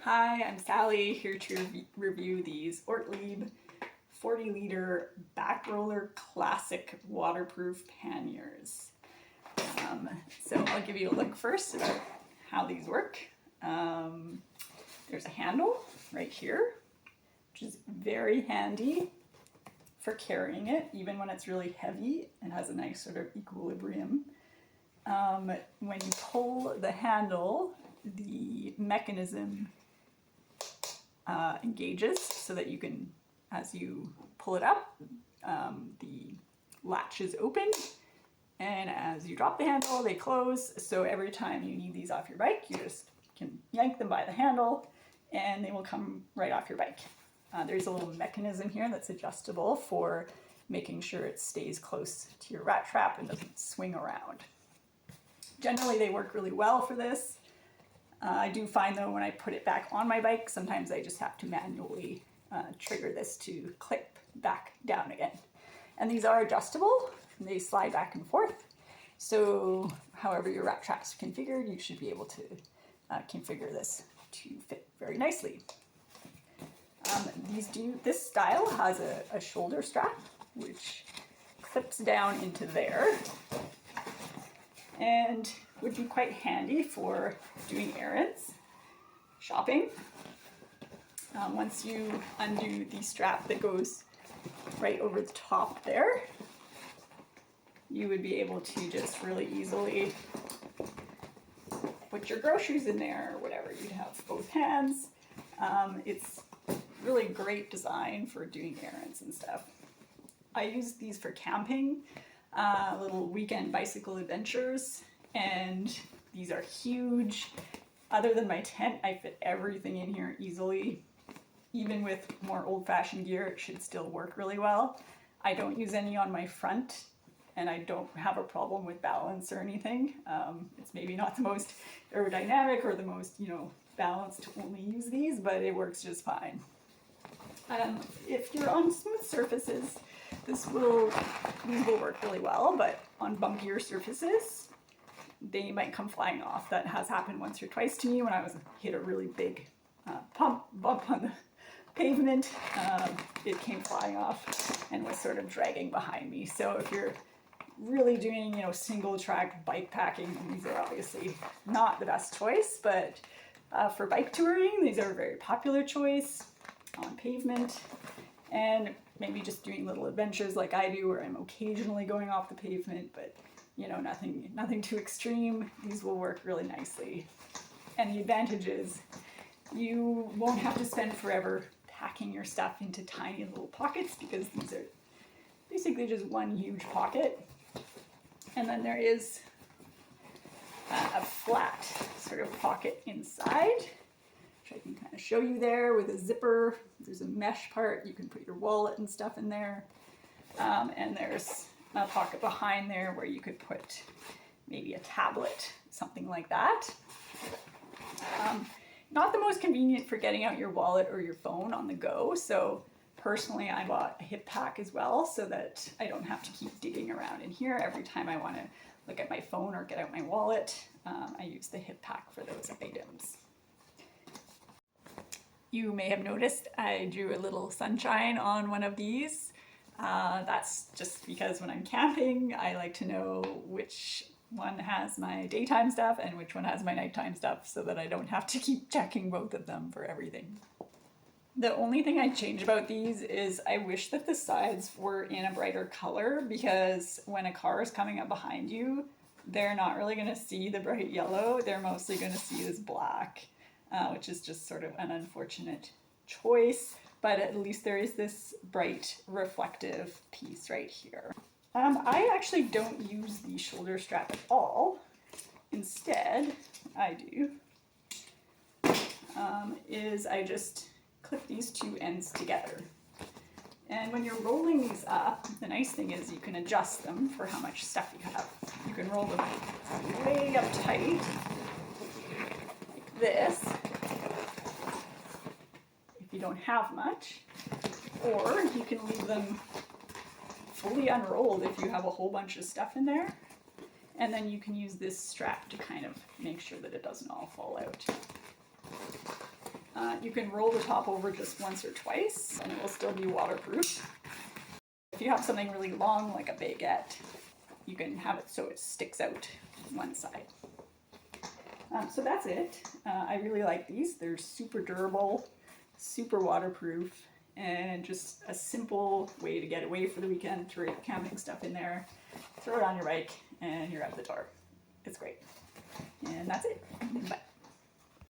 Hi, I'm Sally, here to review these Ortlieb 40-liter Backroller Classic waterproof panniers. So I'll give you a look first about how these work. There's a handle right here, which is very handy for carrying it, even when it's really heavy and has a nice sort of equilibrium. When you pull the handle, the mechanism engages so that you can, as you pull it up, the latch is open, and as you drop the handle, they close. So every time you need these off your bike, you just can yank them by the handle and they will come right off your bike. There's a little mechanism here that's adjustable for making sure it stays close to your rat trap and doesn't swing around. Generally, they work really well for this. I do find though when I put it back on my bike, sometimes I just have to manually trigger this to clip back down again. And these are adjustable, they slide back and forth. So however your rat trap's configured, you should be able to configure this to fit very nicely. This style has a shoulder strap, which clips down into there and would be quite handy for doing errands, shopping. Once you undo the strap that goes right over the top there, you would be able to just really easily put your groceries in there or whatever. You'd have both hands. It's really great design for doing errands and stuff. I use these for camping, little weekend bicycle adventures, and these are huge. Other than my tent, I fit everything in here easily. Even with more old-fashioned gear, it should still work really well. I don't use any on my front, and I don't have a problem with balance or anything. It's maybe not the most aerodynamic or the most, balanced to only use these, but it works just fine. If you're on smooth surfaces, these will work really well, but on bumpier surfaces, they might come flying off. That has happened once or twice to me when I hit a really big bump on the pavement. It came flying off and was sort of dragging behind me. So if you're really doing, single track bike packing, these are obviously not the best choice, but for bike touring, these are a very popular choice on pavement, and maybe just doing little adventures like I do where I'm occasionally going off the pavement, but nothing too extreme. These will work really nicely. And the advantage is you won't have to spend forever packing your stuff into tiny little pockets, because these are basically just one huge pocket. And then there is a flat sort of pocket inside, which I can kind of show you there with a zipper. There's a mesh part. You can put your wallet and stuff in there. And there's a pocket behind there where you could put maybe a tablet, something like that. Not the most convenient for getting out your wallet or your phone on the go. So personally, I bought a hip pack as well so that I don't have to keep digging around in here every time I want to look at my phone or get out my wallet. I use the hip pack for those items. You may have noticed I drew a little sunshine on one of these. That's just because when I'm camping, I like to know which one has my daytime stuff and which one has my nighttime stuff, so that I don't have to keep checking both of them for everything. The only thing I'd change about these is I wish that the sides were in a brighter color, because when a car is coming up behind you, they're not really going to see the bright yellow. They're mostly going to see this black, which is just sort of an unfortunate choice. But at least there is this bright reflective piece right here. I actually don't use the shoulder strap at all. Instead, I do, is I just clip these two ends together. And when you're rolling these up, the nice thing is you can adjust them for how much stuff you have. You can roll them way up tight, like this, if you don't have much, or you can leave them fully unrolled if you have a whole bunch of stuff in there. And then you can use this strap to kind of make sure that it doesn't all fall out. You can roll the top over just once or twice and it will still be waterproof. If you have something really long like a baguette, you can have it so it sticks out one side. So that's it. I really like these. They're super durable, super waterproof, and just a simple way to get away for the weekend. Throw your camping stuff in there, throw it on your bike, and you're out the door. It's great. And that's it. Bye.